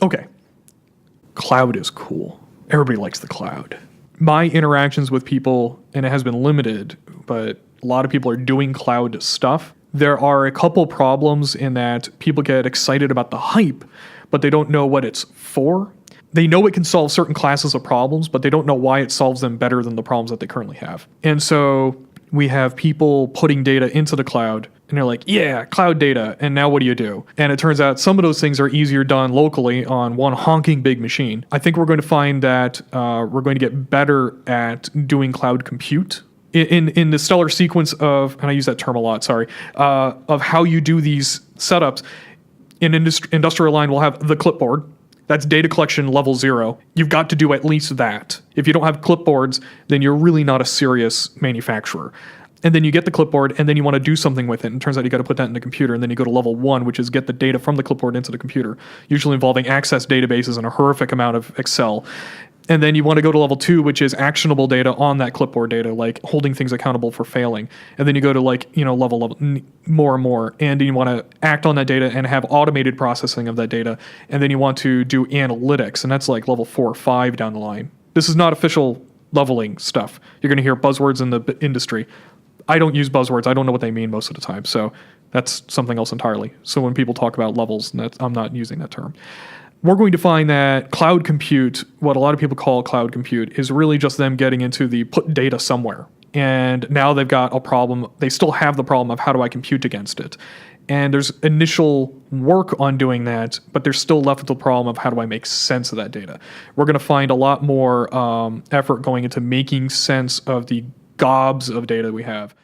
Okay. Cloud is cool. Everybody likes the cloud. My interactions with people, and it has been limited, but a lot of people are doing cloud stuff. There are a couple problems in that people get excited about the hype, but they don't know what it's for. They know it can solve certain classes of problems, but they don't know why it solves them better than the problems that they currently have. And so we have people putting data into the cloud, and they're like, yeah, cloud data, and now what do you do? And it turns out some of those things are easier done locally on one honking big machine. I think we're going to find that we're going to get better at doing cloud compute. In the stellar sequence of, and I use that term a lot, sorry, of how you do these setups, in industrial line, we'll have the clipboard. That's data collection level 0. You've got to do at least that. If you don't have clipboards, then you're really not a serious manufacturer. And then you get the clipboard, and then you want to do something with it. And it turns out you got to put that in the computer, and then you go to level 1, which is get the data from the clipboard into the computer, usually involving access databases and a horrific amount of Excel. And then you want to go to level 2, which is actionable data on that clipboard data, like holding things accountable for failing. And then you go to level more and more. And then you want to act on that data and have automated processing of that data. And then you want to do analytics. And that's like level 4 or 5 down the line. This is not official leveling stuff. You're going to hear buzzwords in the industry. I don't use buzzwords. I don't know what they mean most of the time. So that's something else entirely. So when people talk about levels, I'm not using that term. We're going to find that cloud compute, what a lot of people call cloud compute, is really just them getting into the put data somewhere. And now they've got a problem. They still have the problem of how do I compute against it? And there's initial work on doing that, but they're still left with the problem of how do I make sense of that data? We're going to find a lot more effort going into making sense of the gobs of data we have.